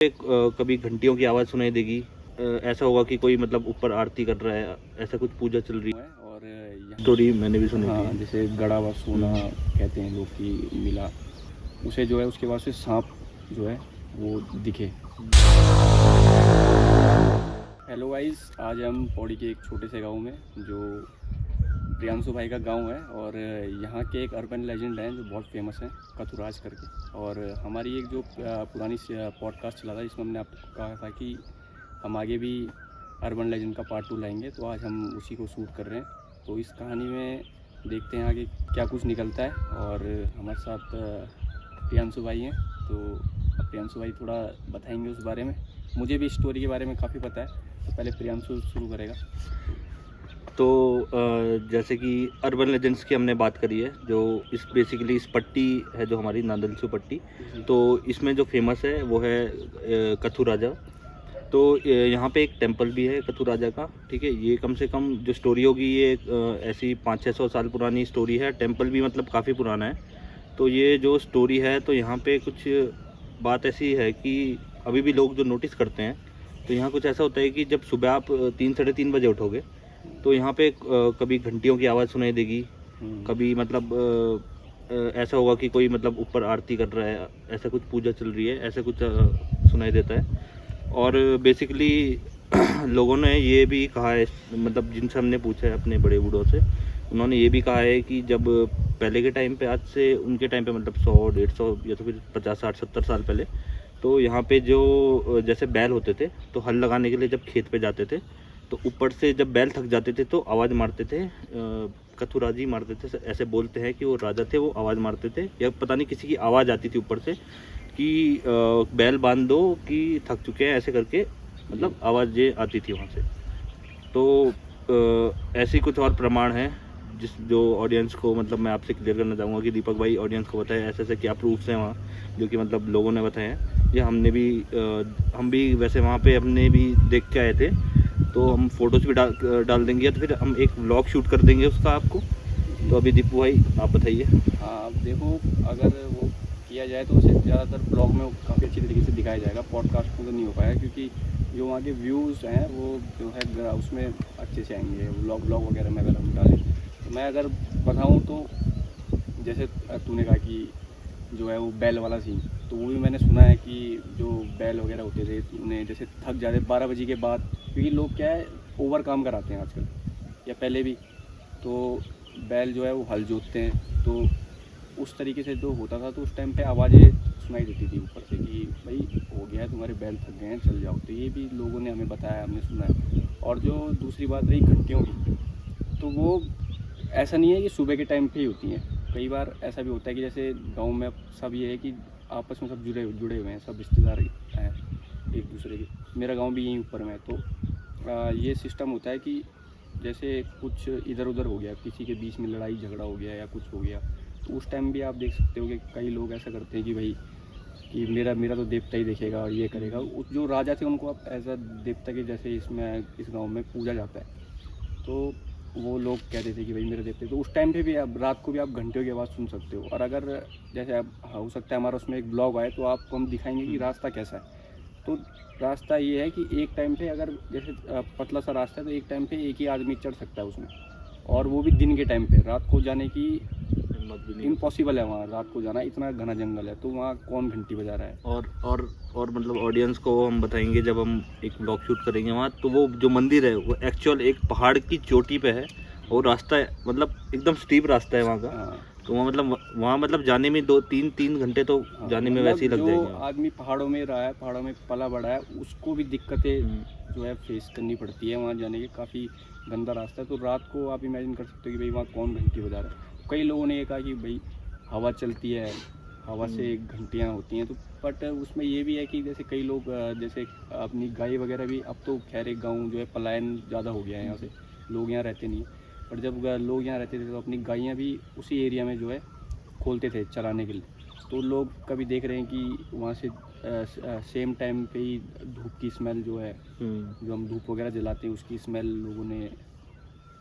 कभी घंटियों की आवाज़ सुनाई देगी। ऐसा होगा कि कोई मतलब ऊपर आरती कर रहा है, ऐसा कुछ पूजा चल रही है। और यहाँ स्टोरी मैंने भी सुनी हाँ, थी। जैसे गड़ा व सोना कहते हैं लोग कि मिला उसे जो है, उसके बाद से सांप जो है वो दिखे। हेलो गाइस, आज हम पौड़ी के एक छोटे से गांव में, जो प्रियांशु भाई का गांव है, और यहाँ के एक अर्बन लेजेंड हैं जो बहुत फेमस हैं, कथुराज करके। और हमारी एक जो पुरानी पॉडकास्ट चला था, इसमें हमने आपको कहा था कि हम आगे भी अर्बन लेजेंड का पार्ट 2 लाएंगे, तो आज हम उसी को शूट कर रहे हैं। तो इस कहानी में देखते हैं आगे क्या कुछ निकलता है। और हमारे साथ प्रियांशु भाई हैं, तो अब प्रियांशु भाई थोड़ा बताएंगे उस बारे में। मुझे भी स्टोरी के बारे में काफ़ी पता है, तो पहले प्रियांशु शुरू करेगा। तो जैसे कि अर्बन लेजेंड्स की हमने बात करी है, जो इस बेसिकली इस पट्टी है जो हमारी नादलसू पट्टी, तो इसमें जो फेमस है वो है कथु राजा। तो यहाँ पे एक टेंपल भी है कथु राजा का, ठीक है। ये कम से कम जो स्टोरी होगी ये ऐसी 500-600 साल पुरानी स्टोरी है। टेंपल भी मतलब काफ़ी पुराना है। तो ये जो स्टोरी है, तो यहाँ पे कुछ बात ऐसी है कि अभी भी लोग जो नोटिस करते हैं, तो यहाँ कुछ ऐसा होता है कि जब सुबह आप 3-3:30 बजे उठोगे, तो यहाँ पे कभी घंटियों की आवाज़ सुनाई देगी। कभी मतलब ऐसा होगा कि कोई मतलब ऊपर आरती कर रहा है, ऐसा कुछ पूजा चल रही है, ऐसा कुछ सुनाई देता है। और बेसिकली लोगों ने ये भी कहा है, मतलब जिनसे हमने पूछा है अपने बड़े बूढ़ों से, उन्होंने ये भी कहा है कि जब पहले के टाइम पे, आज से उनके टाइम पे मतलब 100-150 या तो फिर 50-60-70 साल पहले, तो यहाँ पे जो जैसे बैल होते थे, तो हल लगाने के लिए जब खेत पे जाते थे, तो ऊपर से जब बैल थक जाते थे तो आवाज़ मारते थे, कथुराजी मारते थे। ऐसे बोलते हैं कि वो राजा थे, वो आवाज़ मारते थे, या पता नहीं किसी की आवाज़ आती थी ऊपर से कि बैल बांध दो कि थक चुके हैं, ऐसे करके मतलब आवाज़ ये आती थी वहाँ से। तो ऐसे कुछ और प्रमाण हैं जो ऑडियंस को मतलब मैं आपसे क्लियर करना चाहूँगा कि दीपक भाई ऑडियंस को बताए ऐसे ऐसे क्या प्रूफ्स हैं वहाँ, जो कि मतलब लोगों ने बताए हैं। ये हमने भी हम भी वैसे वहाँ पे हमने भी देख के आए थे, तो हम फोटोज़ भी डाल देंगे, या तो फिर हम एक व्लॉग शूट कर देंगे उसका आपको। तो अभी दीपू भाई आप बताइए। हाँ, अब देखो, अगर वो किया जाए तो उसे ज़्यादातर ब्लॉग में काफ़ी अच्छी तरीके से दिखाया जाएगा। पॉडकास्ट में तो नहीं हो पाएगा, क्योंकि जो वहाँ के व्यूज़ हैं वो जो है उसमें अच्छे से आएंगे। व्लॉग वगैरह में अगर हम डालें, तो मैं अगर बताऊँ तो जैसे तूने कहा कि जो है वो बैल वाला सीन, तो वो भी मैंने सुना है कि जो बैल वगैरह होते थे उन्हें जैसे थक जाते 12 बजे के बाद, क्योंकि लोग क्या है ओवर काम कराते हैं आजकल या पहले भी, तो बैल जो है वो हल जोतते हैं, तो उस तरीके से जो होता था, तो उस टाइम पे आवाज़ें सुनाई देती थी ऊपर से कि भाई हो गया है, तुम्हारे बैल थक गए हैं, चल जाओ। तो ये भी लोगों ने हमें बताया, हमने सुना है। और जो दूसरी बात रही घंटियों की, तो वो ऐसा नहीं है कि सुबह के टाइम पे ही होती हैं। कई बार ऐसा भी होता है कि जैसे गांव में सब ये है कि आपस में सब जुड़े हुए हैं, सब रिश्तेदार हैं एक दूसरे के। मेरा गांव भी यहीं ऊपर में है, तो ये सिस्टम होता है कि जैसे कुछ इधर उधर हो गया, किसी के बीच में लड़ाई झगड़ा हो गया या कुछ हो गया, तो उस टाइम भी आप देख सकते हो कि कई लोग ऐसा करते हैं कि भाई कि मेरा मेरा तो देवता ही देखेगा और ये करेगा। उस जो राजा थे उनको आप एज अ देवता के जैसे इसमें इस गांव में पूजा जाता है। तो वो लोग कहते थे कि भाई मेरे देवते, तो उस टाइम पे भी आप रात को भी आप घंटियों की आवाज़ सुन सकते हो। और अगर जैसे अब हो सकता है हमारा उसमें एक ब्लॉग आए, तो आपको हम दिखाएंगे कि रास्ता कैसा है। तो रास्ता ये है कि एक टाइम पे अगर जैसे पतला सा रास्ता है, तो एक टाइम पे एक ही आदमी चढ़ सकता है उसमें, और वो भी दिन के टाइम पे। रात को जाने की हिम्मत भी नहीं होती। इम्पॉसिबल है वहाँ रात को जाना, इतना घना जंगल है, तो वहाँ कौन घंटी बजा रहा है। और मतलब ऑडियंस को हम बताएंगे जब हम एक ब्लॉग शूट करेंगे वहाँ, तो वो जो मंदिर है वो एक्चुअल एक पहाड़ की चोटी पे है, और रास्ता है मतलब एकदम स्टीप रास्ता है वहाँ का। हाँ, तो वहाँ मतलब जाने में 2-3 घंटे तो हाँ, जाने में वैसे मतलब ही लग जो जाएंगे। आदमी पहाड़ों में रहा है, पहाड़ों में पला बड़ा है, उसको भी दिक्कतें जो है फेस करनी पड़ती है वहाँ जाने के। काफ़ी गंदा रास्ता है, तो रात को आप इमेजिन कर सकते हो कि भाई वहाँ कौन घंटी बजा रहा है। कई लोगों ने ये कहा कि भाई हवा चलती है, हवा से घंटियाँ होती हैं, तो बट उसमें ये भी है कि जैसे कई लोग जैसे अपनी गाय वगैरह भी, अब तो खैर एक गाँव जो है पलायन ज़्यादा हो गया है यहाँ से, लोग यहाँ रहते नहीं। बट जब लोग यहाँ रहते थे तो अपनी गायें भी उसी एरिया में जो है खोलते थे चराने के लिए। तो लोग कभी देख रहे हैं कि वहाँ से सेम टाइम पे ही धूप की स्मेल जो है, जो हम धूप वगैरह जलाते हैं, उसकी स्मेल लोगों ने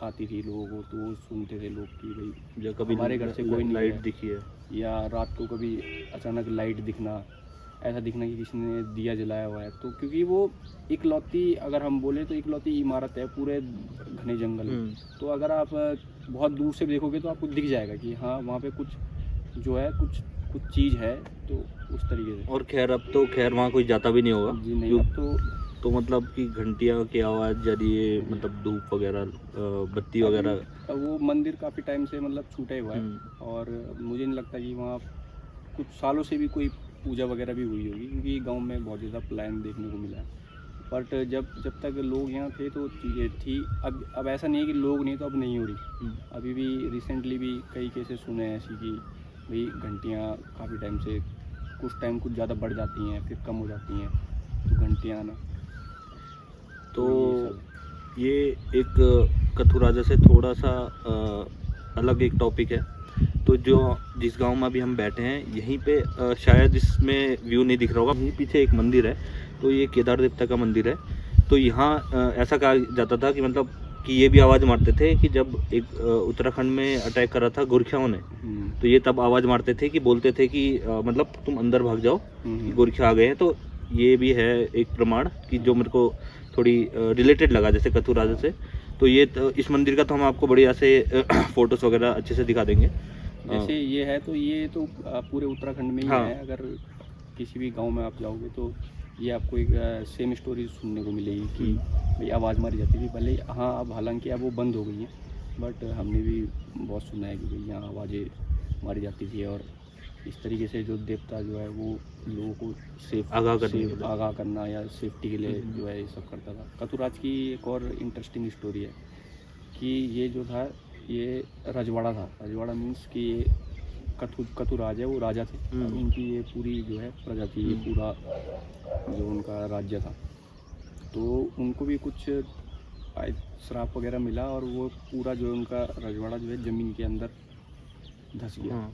आती थी लोगों को। तो वो सुनते थे लोग कि भाई जो कभी हमारे घर से कोई नहीं लाइट है, दिखी है। या रात को कभी अचानक लाइट दिखना, ऐसा दिखना कि किसी ने दिया जलाया हुआ है। तो क्योंकि वो इकलौती, अगर हम बोले तो इकलौती इमारत है पूरे घने जंगल में। तो अगर आप बहुत दूर से देखोगे तो आपको दिख जाएगा कि हाँ वहाँ पे कुछ जो है कुछ चीज़ है, तो उस तरीके से। और खैर अब तो खैर वहाँ कोई जाता भी नहीं होगा जी नहीं, अब तो मतलब कि घंटियाँ की आवाज़ जरिए मतलब धूप वगैरह बत्ती वगैरह। वो मंदिर काफ़ी टाइम से मतलब छूटा ही हुआ है, और मुझे नहीं लगता कि वहाँ कुछ सालों से भी कोई पूजा वगैरह भी हुई होगी, क्योंकि गांव में बहुत ज़्यादा पलायन देखने को मिला है। बट जब तक लोग यहाँ थे तो चीज़ें थी। अब ऐसा नहीं है कि लोग नहीं, तो अब नहीं हो रही। अभी भी रिसेंटली भी कई केसेस सुने हैं ऐसी कि भाई घंटियाँ काफ़ी टाइम से कुछ टाइम कुछ ज़्यादा बढ़ जाती हैं, फिर कम हो जाती हैं, तो घंटियाँ आना। तो ये एक कथू राजा से थोड़ा सा अलग एक टॉपिक है। तो जो जिस गांव में अभी हम बैठे हैं यहीं पे शायद इसमें व्यू नहीं दिख रहा होगा, यहीं पीछे एक मंदिर है, तो ये केदार देवता का मंदिर है। तो यहाँ ऐसा कहा जाता था कि मतलब कि ये भी आवाज़ मारते थे कि जब एक उत्तराखंड में अटैक करा था गोरखियाओं ने, तो ये तब आवाज़ मारते थे कि बोलते थे कि मतलब तुम अंदर भाग जाओ कि गोरखिया आ गए हैं। तो ये भी है एक प्रमाण कि जो मेरे को थोड़ी रिलेटेड लगा जैसे कथू राजा से। तो ये इस मंदिर का तो हम आपको बढ़िया से फोटोज़ वगैरह अच्छे से दिखा देंगे। जैसे ये है तो ये तो पूरे उत्तराखंड में ही हाँ। है। अगर किसी भी गांव में आप जाओगे तो ये आपको एक सेम स्टोरी सुनने को मिलेगी कि भाई आवाज़ मारी जाती थी। भले हाँ अब हालांकि अब वो बंद हो गई हैं, बट हमने भी बहुत सुना है कि भाई यहाँ आवाज़ें मारी जाती थी, और इस तरीके से जो देवता जो है वो लोगों को आगाह करना या सेफ्टी के लिए जो है ये सब करता था। कथुराज की एक और इंटरेस्टिंग स्टोरी है कि ये जो था ये रजवाड़ा था। रजवाड़ा मीन्स कि ये कथुराज है, वो राजा थे, उनकी ये पूरी जो है प्रजा थी, ये पूरा जो उनका राज्य था। तो उनको भी कुछ श्राप वगैरह मिला, और वो पूरा जो उनका रजवाड़ा जो है ज़मीन के अंदर धंस गया।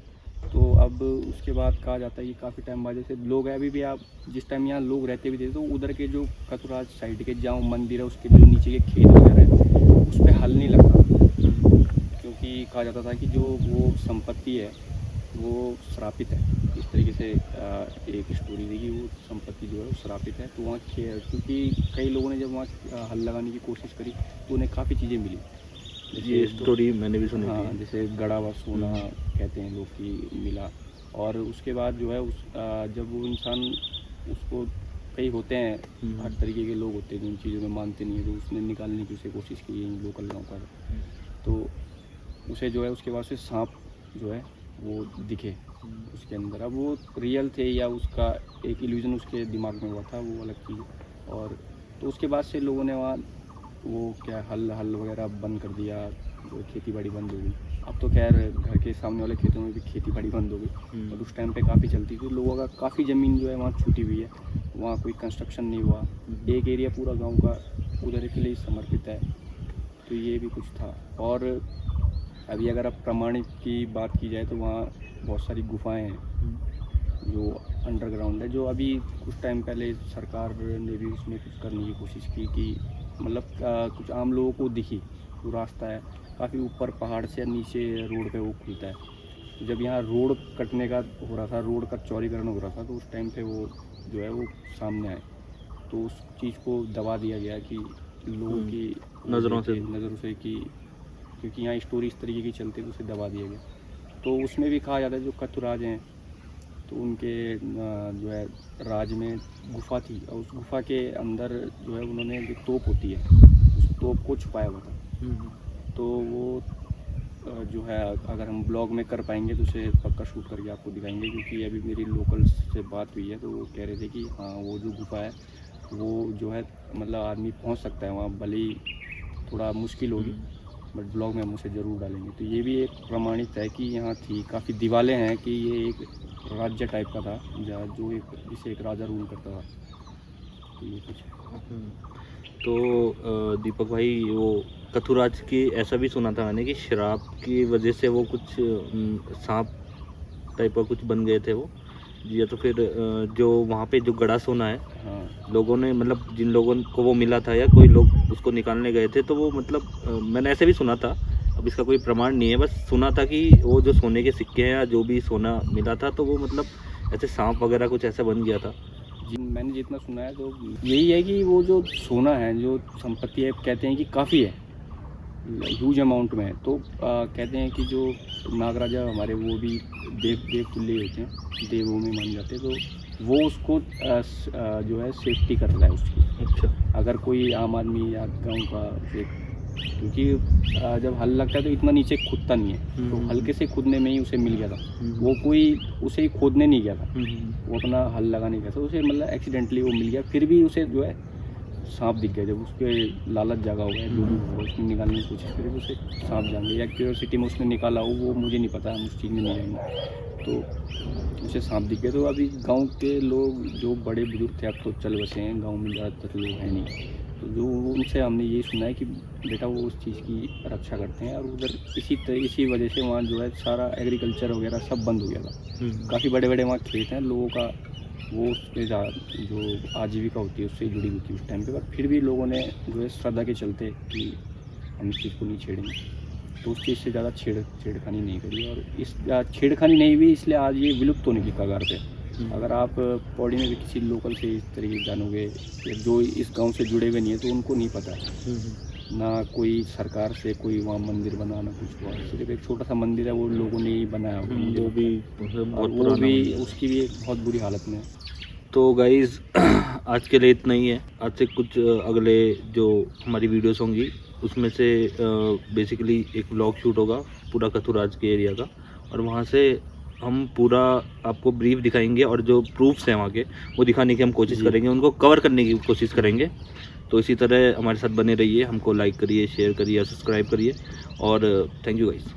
तो अब उसके बाद कहा जाता है कि काफ़ी टाइम बाद जैसे लोग हैं, अभी भी आप जिस टाइम यहाँ लोग रहते भी थे तो उधर के जो कथुराज साइड के जहाँ मंदिर है उसके जो नीचे के खेत वगैरह है उस पर हल नहीं लगता, क्योंकि कहा जाता था कि जो वो संपत्ति है वो श्रापित है। इस तरीके से एक स्टोरी थी कि वो संपत्ति जो है वो श्रापित है। तो वहाँ क्योंकि कई लोगों ने जब वहाँ हल लगाने की कोशिश करी तो उन्हें काफ़ी चीज़ें मिली। ये स्टोरी मैंने भी सुनी। हाँ, जैसे गड़ा व सोना कहते हैं लोग कि मिला। और उसके बाद जो है जब वो इंसान उसको, कई होते हैं हर तरीके के लोग होते हैं जो इन चीज़ों में मानते नहीं है, तो उसने निकालने की उसे कोशिश की लोकल गाँव का। तो उसे जो है उसके बाद से सांप जो है वो दिखे उसके अंदर। अब वो रियल थे या उसका एक इल्यूजन उसके दिमाग में हुआ था, वो अलग चीज़। और तो उसके बाद से लोगों ने वहाँ वो क्या हल वगैरह बंद कर दिया, जो खेती बाड़ी बंद हो गई। अब तो खैर घर के सामने वाले खेतों में भी खेती बाड़ी बंद हो गई, और उस टाइम पे काफ़ी चलती थी। लोगों का काफ़ी ज़मीन जो है वहाँ छूटी हुई है, वहाँ कोई कंस्ट्रक्शन नहीं हुआ। एक एरिया पूरा गांव का उधर के लिए समर्पित है। तो ये भी कुछ था। और अभी अगर आप प्रमाणित की बात की जाए तो वहाँ बहुत सारी गुफाएं हैं जो अंडरग्राउंड है, जो अभी कुछ टाइम पहले सरकार ने भी उसमें कुछ करने की कोशिश की कि मतलब कुछ आम लोगों को दिखी। वो रास्ता है काफ़ी ऊपर पहाड़ से, नीचे रोड पे वो खुलता है। तो जब यहाँ रोड कटने का हो रहा था, रोड का चौड़ीकरण हो रहा था, तो उस टाइम पे वो जो है वो सामने आए। तो उस चीज़ को दबा दिया गया कि लोगों की नज़रों से कि क्योंकि यहाँ स्टोरी इस तरीके की चलती है, तो उसे दबा दिया गया। तो उसमें भी कहा जाता है जो कथुराज हैं तो उनके जो है राज में गुफा थी, और उस गुफा के अंदर जो है उन्होंने जो तोप होती है उस तोप को छुपाया हुआ था। तो वो जो है अगर हम ब्लॉग में कर पाएंगे तो उसे पक्का शूट करके आपको दिखाएंगे, क्योंकि अभी मेरी लोकल से बात हुई है तो वो कह रहे थे कि हाँ वो जो गुफा है वो जो है मतलब आदमी पहुंच सकता है वहाँ, भले ही थोड़ा मुश्किल होगी, बट ब्लॉग में हम उसे ज़रूर डालेंगे। तो ये भी एक प्रमाणित है कि यहाँ थी, काफ़ी दीवारें हैं कि ये एक राज्य टाइप का था जो जिसे एक राजा रूल करता था। तो ये कुछ तो दीपक भाई वो कथुराज की ऐसा भी सुना था मैंने कि शराब की वजह से वो कुछ सांप टाइप का कुछ बन गए थे वो, या तो फिर जो वहाँ पे जो गड़ा सोना है, हाँ, लोगों ने मतलब जिन लोगों को वो मिला था या कोई लोग उसको निकालने गए थे, तो वो मतलब मैंने ऐसे भी सुना था, अब इसका कोई प्रमाण नहीं है, बस सुना था कि वो जो सोने के सिक्के हैं या जो भी सोना मिला था तो वो मतलब ऐसे सांप वगैरह कुछ ऐसा बन गया था? जी, मैंने जितना सुना है तो यही है कि वो जो सोना है, जो संपत्ति है, कहते हैं कि काफ़ी है, ह्यूज अमाउंट में है। तो कहते हैं कि जो नागराजा हमारे वो भी देव तुल्य होते हैं, देवों में माने जाते हैं, तो वो उसको जो है सेफ्टी कर रहा है उसकी। अच्छा। अगर कोई आम आदमी या गाँव का उसे, क्योंकि जब हल लगता है तो इतना नीचे खुदता नहीं है, तो हल्के से खुदने में ही उसे मिल गया था। वो कोई उसे खोदने नहीं गया था, वो अपना हल लगाने गया था, उसे मतलब एक्सीडेंटली वो मिल गया। फिर भी उसे जो है सांप दिख गया। जब उसके लालच जागा हो गया, जो भी हुआ, उसने निकालने की कोशिश करी तो उसे सांप जान गया, या क्यूरियोसिटी में उसने निकाला हो, वो मुझे नहीं पता, हम उस चीज़ में नहीं आएंगे। तो उसे सांप दिख गया। तो अभी गांव के लोग जो बड़े बुजुर्ग थे अब तो चल बसे हैं, गांव में ज़्यादातर लोग हैं नहीं, तो जो उनसे हमने ये सुना है कि बेटा वो उस चीज़ की रक्षा करते हैं। और उधर इसी वजह से वहाँ जो है सारा एग्रीकल्चर वगैरह सब बंद हो गया था। काफ़ी बड़े बड़े वहाँ खेत हैं लोगों का, वो उसके जो आजीविका होती है उससे जुड़ी हुई थी उस टाइम पे। पर फिर भी लोगों ने जो है श्रद्धा के चलते कि हम इस चीज़ को नहीं छेड़ेंगे, तो उस चीज़ से ज़्यादा छेड़खानी नहीं करी। और इस छेड़खानी नहीं हुई, इसलिए आज ये विलुप्त होने की कगार पे। अगर आप पौड़ी में भी किसी लोकल से इस तरीके जानोगे, या जो इस गांव से जुड़े हुए नहीं है, तो उनको नहीं पता है ना कोई सरकार से कोई वहाँ मंदिर बनाना कुछ हुआ। सिर्फ एक छोटा सा मंदिर है, वो लोगों ने ही बनाया होगा, मुझे वो भी और वो भी उसकी भी एक बहुत बुरी हालत में है। तो गाइज़ आज के लिए इतना ही है। आज से कुछ अगले जो हमारी वीडियोस होंगी उसमें से बेसिकली एक व्लॉग शूट होगा पूरा कथुराज के एरिया का, और वहाँ से हम पूरा आपको ब्रीफ दिखाएंगे, और जो प्रूफ्स हैं वहाँ के वो दिखाने की हम कोशिश करेंगे, उनको कवर करने की कोशिश करेंगे। तो इसी तरह हमारे साथ बने रहिए, हमको लाइक करिए, शेयर करिए, सब्सक्राइब करिए, और थैंक यू गाइस।